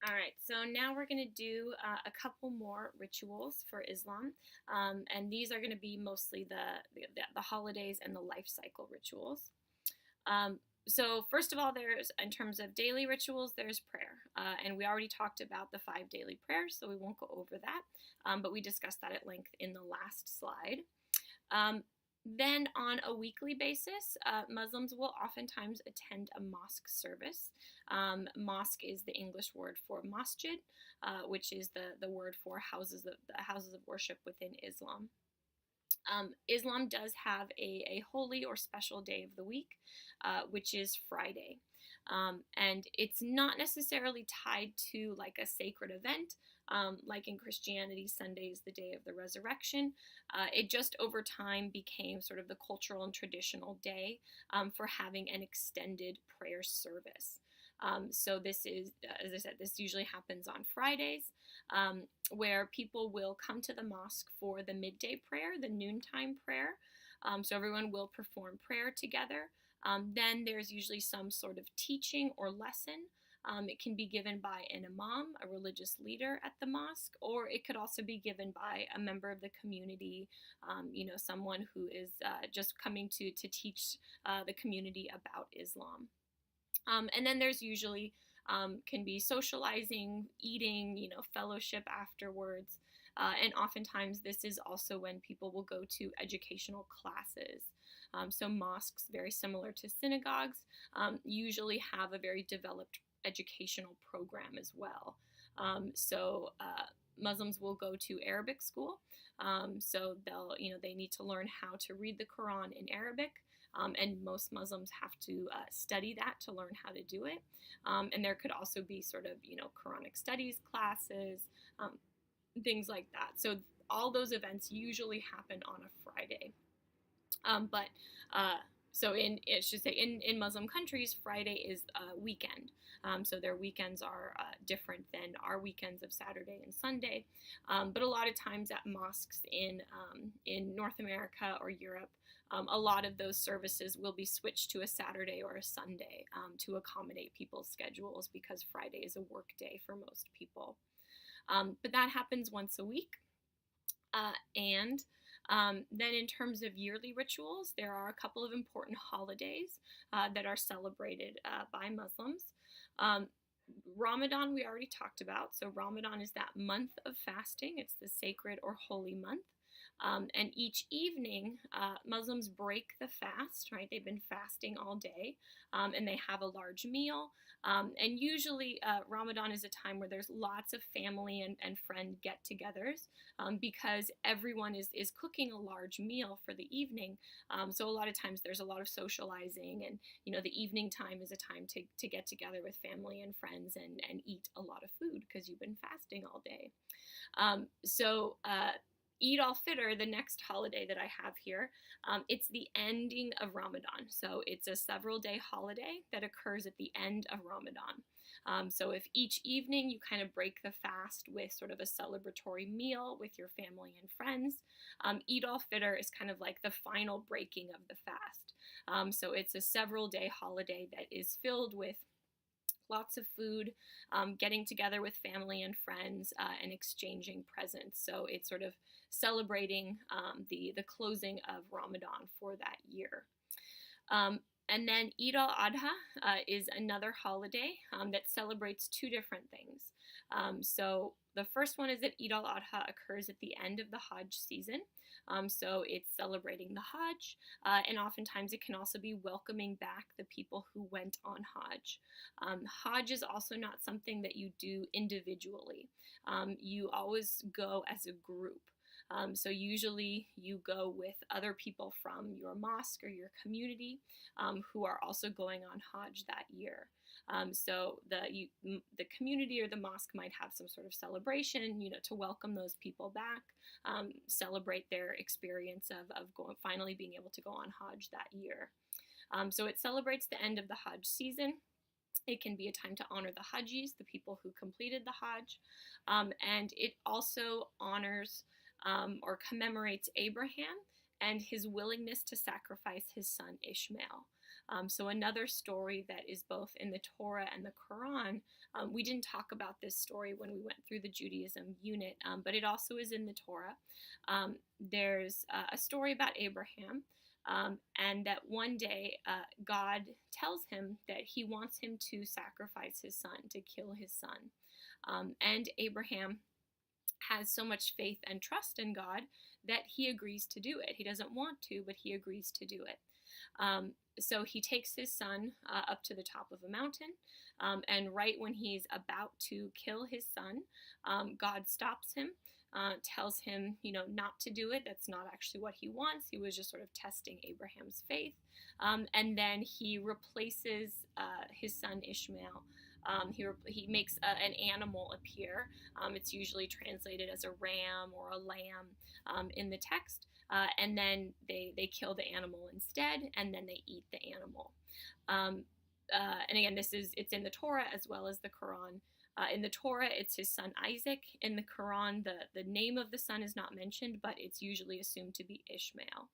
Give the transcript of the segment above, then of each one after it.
All right, so now we're going to do a couple more rituals for Islam, and these are going to be mostly the holidays and the life cycle rituals. Um, so first of all, there's in terms of daily rituals, there's prayer, and we already talked about the 5 daily prayers, so we won't go over that, but we discussed that at length in the last slide. Um, then, on a weekly basis, Muslims will oftentimes attend a mosque service. Mosque is the English word for masjid, which is the word for the houses of worship within Islam. Islam does have a holy or special day of the week, which is Friday. And it's not necessarily tied to like a sacred event. Like in Christianity, Sunday is the day of the resurrection. It just over time became sort of the cultural and traditional day for having an extended prayer service. So this is, as I said, this usually happens on Fridays, where people will come to the mosque for the midday prayer, the noontime prayer. So everyone will perform prayer together. Then there's usually some sort of teaching or lesson. It can be given by an imam, a religious leader at the mosque, or it could also be given by a member of the community, someone who is just coming to teach the community about Islam. And then there's usually can be socializing, eating, fellowship afterwards. And oftentimes this is also when people will go to educational classes. So mosques, very similar to synagogues, usually have a very developed educational program as well. Muslims will go to Arabic school. So they need to learn how to read the Quran in Arabic. And most Muslims have to study that to learn how to do it. And there could also be sort of, Quranic studies classes, things like that. So all those events usually happen on a Friday. But so in Muslim countries, Friday is a weekend. So their weekends are different than our weekends of Saturday and Sunday. But a lot of times at mosques in North America or Europe, a lot of those services will be switched to a Saturday or a Sunday to accommodate people's schedules because Friday is a work day for most people. But that happens once a week. And then in terms of yearly rituals, there are a couple of important holidays that are celebrated by Muslims. Ramadan we already talked about. So Ramadan is that month of fasting. It's the sacred or holy month. And each evening, Muslims break the fast, right? They've been fasting all day, and they have a large meal. And usually, Ramadan is a time where there's lots of family and friend get togethers because everyone is cooking a large meal for the evening. So a lot of times there's a lot of socializing, and the evening time is a time to get together with family and friends and eat a lot of food because you've been fasting all day. Eid al-Fitr, the next holiday that I have here, it's the ending of Ramadan. So it's a several-day holiday that occurs at the end of Ramadan. So if each evening you kind of break the fast with sort of a celebratory meal with your family and friends, Eid al-Fitr is kind of like the final breaking of the fast. So it's a several-day holiday that is filled with lots of food, getting together with family and friends, and exchanging presents. So it's sort of celebrating the closing of Ramadan for that year. And then Eid al-Adha is another holiday that celebrates two different things. So the first one is that Eid al-Adha occurs at the end of the Hajj season. So it's celebrating the Hajj, and oftentimes it can also be welcoming back the people who went on Hajj. Hajj is also not something that you do individually. You always go as a group. So usually you go with other people from your mosque or your community who are also going on Hajj that year. So the community or the mosque might have some sort of celebration, to welcome those people back, celebrate their experience of finally being able to go on Hajj that year. So it celebrates the end of the Hajj season. It can be a time to honor the Hajjis, the people who completed the Hajj, and it also honors or commemorates Abraham and his willingness to sacrifice his son Ishmael. So another story that is both in the Torah and the Quran. We didn't talk about this story when we went through the Judaism unit, but it also is in the Torah. There's a story about Abraham, and that one day God tells him that he wants him to sacrifice his son, to kill his son. And Abraham has so much faith and trust in God that he agrees to do it. He doesn't want to, but he agrees to do it. So he takes his son up to the top of a mountain, and right when he's about to kill his son, God stops him, tells him, not to do it. That's not actually what he wants. He was just sort of testing Abraham's faith. And then he replaces his son Ishmael. He makes an animal appear. It's usually translated as a ram or a lamb in the text. And then they kill the animal instead, and then they eat the animal. And again, it's in the Torah as well as the Quran. In the Torah, it's his son Isaac. In the Quran, the name of the son is not mentioned, but it's usually assumed to be Ishmael.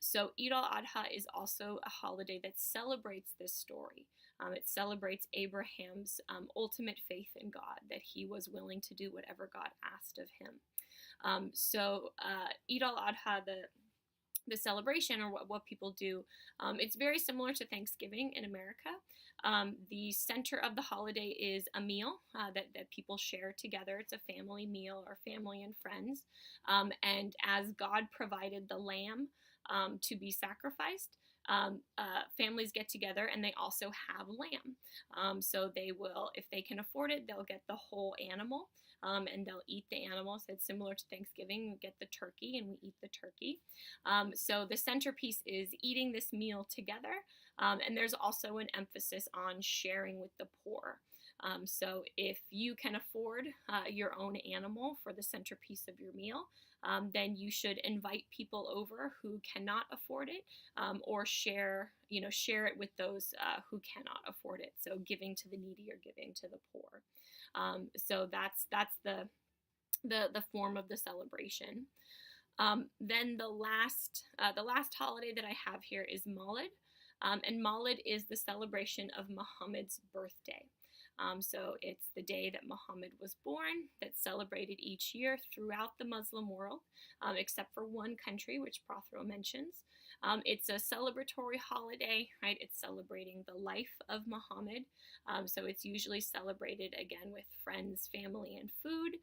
So Eid al-Adha is also a holiday that celebrates this story. It celebrates Abraham's ultimate faith in God, that he was willing to do whatever God asked of him. So Eid al-Adha, the celebration, or what people do, it's very similar to Thanksgiving in America. The center of the holiday is a meal that people share together. It's a family meal, or family and friends. And as God provided the lamb to be sacrificed, families get together and they also have lamb. So they will, if they can afford it, they'll get the whole animal. And they'll eat the animal. So it's similar to Thanksgiving. We get the turkey and we eat the turkey. So the centerpiece is eating this meal together. And there's also an emphasis on sharing with the poor. So if you can afford your own animal for the centerpiece of your meal, then you should invite people over who cannot afford it, or share it with those who cannot afford it. So giving to the needy or giving to the poor. So that's the form of the celebration. Then the last holiday that I have here is Mawlid, and Mawlid is the celebration of Muhammad's birthday. So it's the day that Muhammad was born, that's celebrated each year throughout the Muslim world, except for one country, which Prothero mentions. It's a celebratory holiday, right? It's celebrating the life of Muhammad. So it's usually celebrated again with friends, family, and food,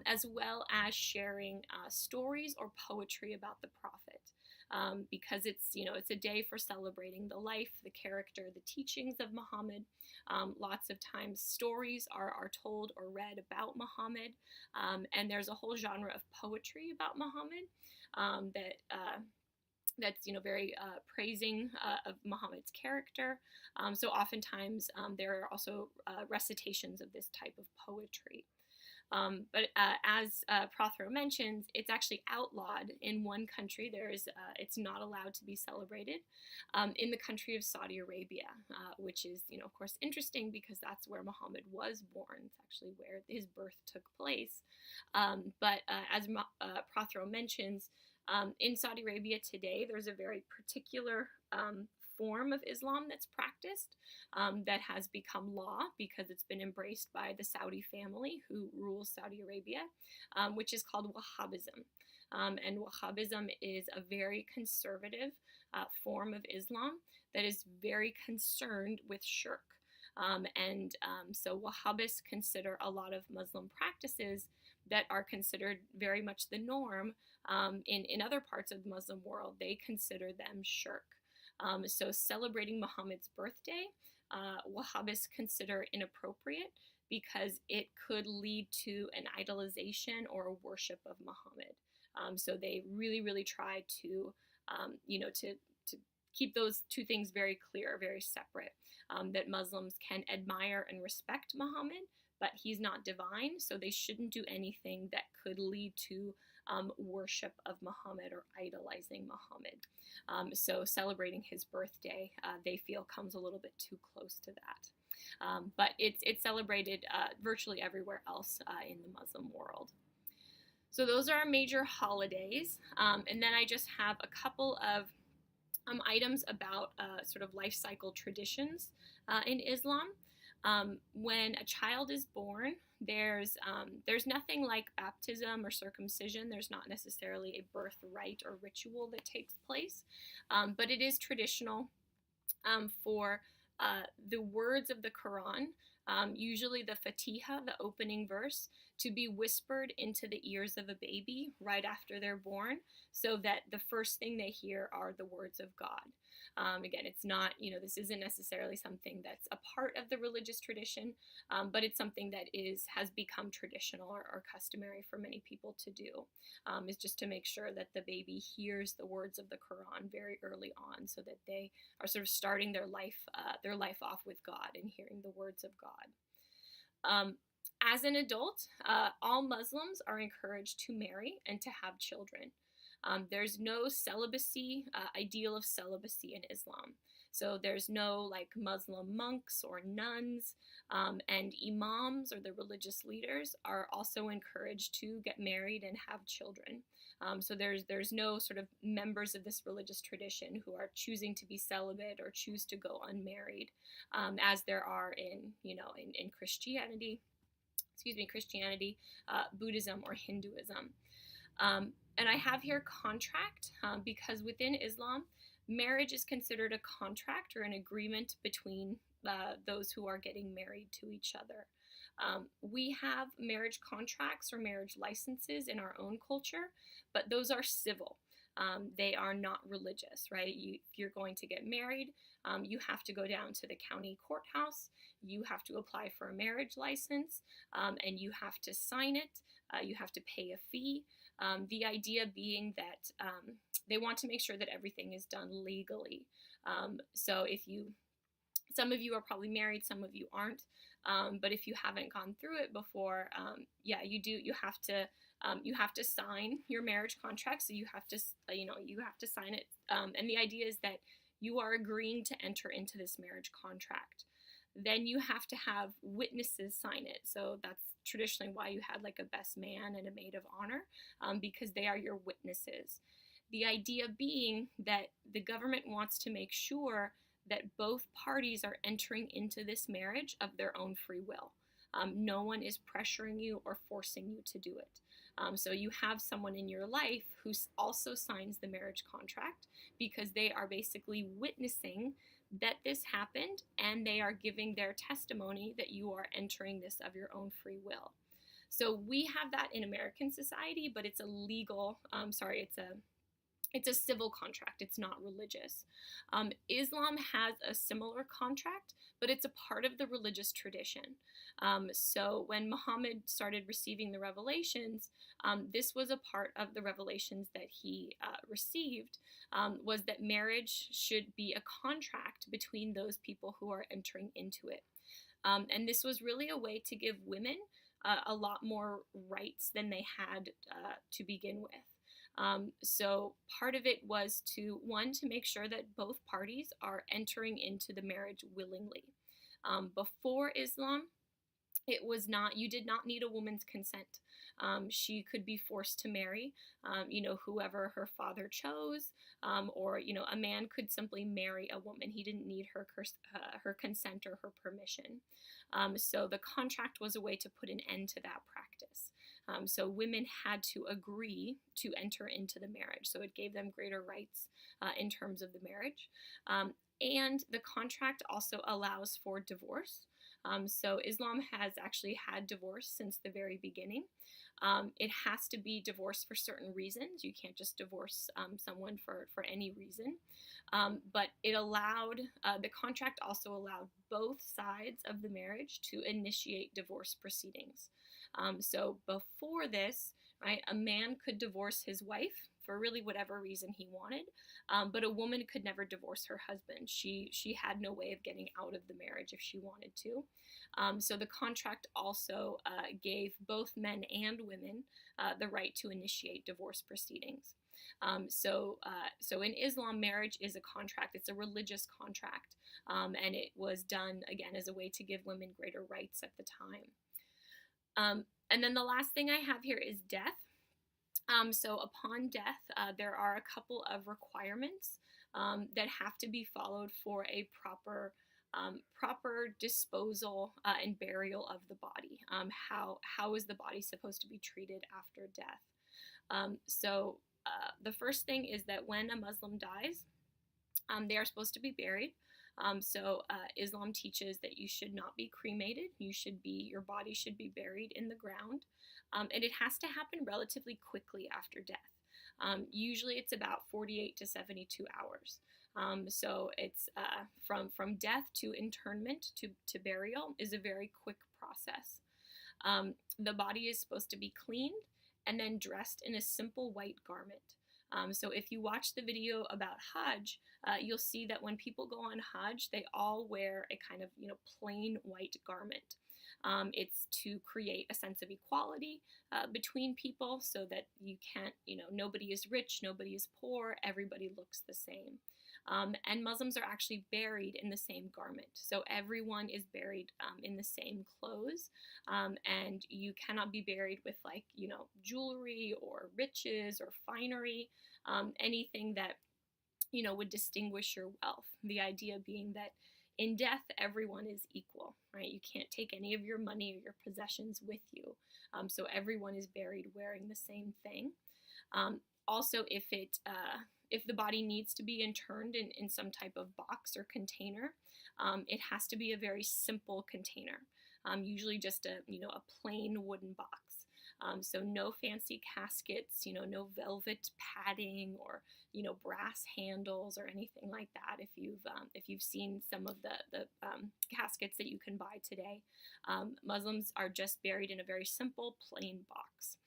as well as sharing stories or poetry about the Prophet. Because it's a day for celebrating the life, the character, the teachings of Muhammad. Lots of times stories are told or read about Muhammad, and there's a whole genre of poetry about Muhammad that's very praising of Muhammad's character. So oftentimes there are also recitations of this type of poetry. But as Prothero mentions, it's actually outlawed in one country. It's not allowed to be celebrated in the country of Saudi Arabia, which is, of course, interesting because that's where Muhammad was born. It's actually where his birth took place. But as Prothero mentions, in Saudi Arabia today, there's a very particular form of Islam that's practiced that has become law because it's been embraced by the Saudi family who rules Saudi Arabia, which is called Wahhabism. And Wahhabism is a very conservative form of Islam that is very concerned with shirk. So Wahhabis consider a lot of Muslim practices that are considered very much the norm in other parts of the Muslim world. They consider them shirk. So celebrating Muhammad's birthday, Wahhabis consider inappropriate because it could lead to an idolization or a worship of Muhammad. So they really, really try to keep those two things very clear, very separate, that Muslims can admire and respect Muhammad, but he's not divine, so they shouldn't do anything that could lead to worship of Muhammad or idolizing Muhammad. So celebrating his birthday, they feel comes a little bit too close to that. But it's celebrated virtually everywhere else in the Muslim world. So those are our major holidays. And then I just have a couple of items about sort of life cycle traditions in Islam. When a child is born, there's nothing like baptism or circumcision. There's not necessarily a birth rite or ritual that takes place, but it is traditional for the words of the Quran, usually the Fatiha, the opening verse, to be whispered into the ears of a baby right after they're born, so that the first thing they hear are the words of God. Again, it's not, this isn't necessarily something that's a part of the religious tradition, but it's something that has become traditional or customary for many people to do, is just to make sure that the baby hears the words of the Quran very early on, so that they are sort of starting their life off with God and hearing the words of God. As an adult, all Muslims are encouraged to marry and to have children. There's no celibacy, ideal of celibacy in Islam. So there's no like Muslim monks or nuns, and imams or the religious leaders are also encouraged to get married and have children. So there's no sort of members of this religious tradition who are choosing to be celibate or choose to go unmarried, as there are in Christianity, Buddhism, or Hinduism. And I have here contract, because within Islam, marriage is considered a contract or an agreement between those who are getting married to each other. We have marriage contracts or marriage licenses in our own culture, but those are civil. They are not religious, right? If you're going to get married, you have to go down to the county courthouse, you have to apply for a marriage license, and you have to sign it, you have to pay a fee. The idea being that they want to make sure that everything is done legally. So some of you are probably married, some of you aren't, but if you haven't gone through it before, you have to sign your marriage contract. So you have to sign it, and the idea is that you are agreeing to enter into this marriage contract. Then you have to have witnesses sign it. So that's traditionally why you had like a best man and a maid of honor, because they are your witnesses. The idea being that the government wants to make sure that both parties are entering into this marriage of their own free will. No one is pressuring you or forcing you to do it. So you have someone in your life who also signs the marriage contract, because they are basically witnessing that this happened, and they are giving their testimony that you are entering this of your own free will. So we have that in American society, but it's a legal, it's a civil contract. It's not religious. Islam has a similar contract, but it's a part of the religious tradition. So when Muhammad started receiving the revelations, this was a part of the revelations that he received, was that marriage should be a contract between those people who are entering into it. And this was really a way to give women a lot more rights than they had to begin with. So part of it was to make sure that both parties are entering into the marriage willingly. Before Islam, it was not, you did not need a woman's consent. She could be forced to marry, whoever her father chose, or, a man could simply marry a woman. He didn't need her consent or her permission. So the contract was a way to put an end to that practice. So women had to agree to enter into the marriage. So it gave them greater rights in terms of the marriage. And the contract also allows for divorce. So Islam has actually had divorce since the very beginning. It has to be divorce for certain reasons. You can't just divorce someone for any reason. But it allowed, the contract also allowed both sides of the marriage to initiate divorce proceedings. So before this, right, a man could divorce his wife for really whatever reason he wanted, but a woman could never divorce her husband. She had no way of getting out of the marriage if she wanted to. So the contract also gave both men and women the right to initiate divorce proceedings. So in Islam, marriage is a contract. It's a religious contract, and it was done, again, as a way to give women greater rights at the time. And then the last thing I have here is death. So upon death, there are a couple of requirements that have to be followed for a proper disposal and burial of the body. How is the body supposed to be treated after death? The first thing is that when a Muslim dies, they are supposed to be buried. Islam teaches that you should not be cremated. Your body should be buried in the ground, and it has to happen relatively quickly after death. Usually, it's about 48 to 72 hours. It's from death to internment to burial is a very quick process. The body is supposed to be cleaned and then dressed in a simple white garment. So if you watch the video about Hajj, you'll see that when people go on Hajj, they all wear a kind of plain white garment. It's to create a sense of equality between people, so that you can't, nobody is rich, nobody is poor, everybody looks the same. And Muslims are actually buried in the same garment. So everyone is buried in the same clothes. And you cannot be buried with jewelry or riches or finery, anything that, would distinguish your wealth. The idea being that in death, everyone is equal, right? You can't take any of your money or your possessions with you. So everyone is buried wearing the same thing. Also, if the body needs to be interned in some type of box or container, it has to be a very simple container, usually just a plain wooden box. So no fancy caskets, no velvet padding or brass handles or anything like that. If you've seen some of the caskets that you can buy today, Muslims are just buried in a very simple plain box.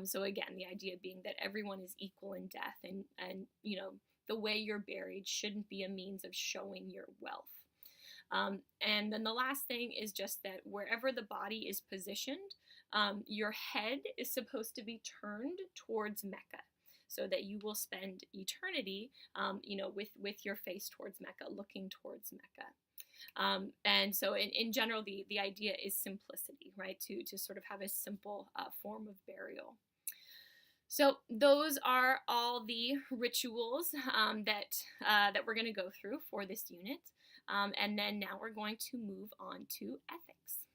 So again, the idea being that everyone is equal in death, and the way you're buried shouldn't be a means of showing your wealth. And then the last thing is just that wherever the body is positioned, your head is supposed to be turned towards Mecca, so that you will spend eternity, with your face towards Mecca, looking towards Mecca. And so in general, the idea is simplicity, right? To sort of have a simple form of burial. So those are all the rituals that we're going to go through for this unit. And then now we're going to move on to ethics.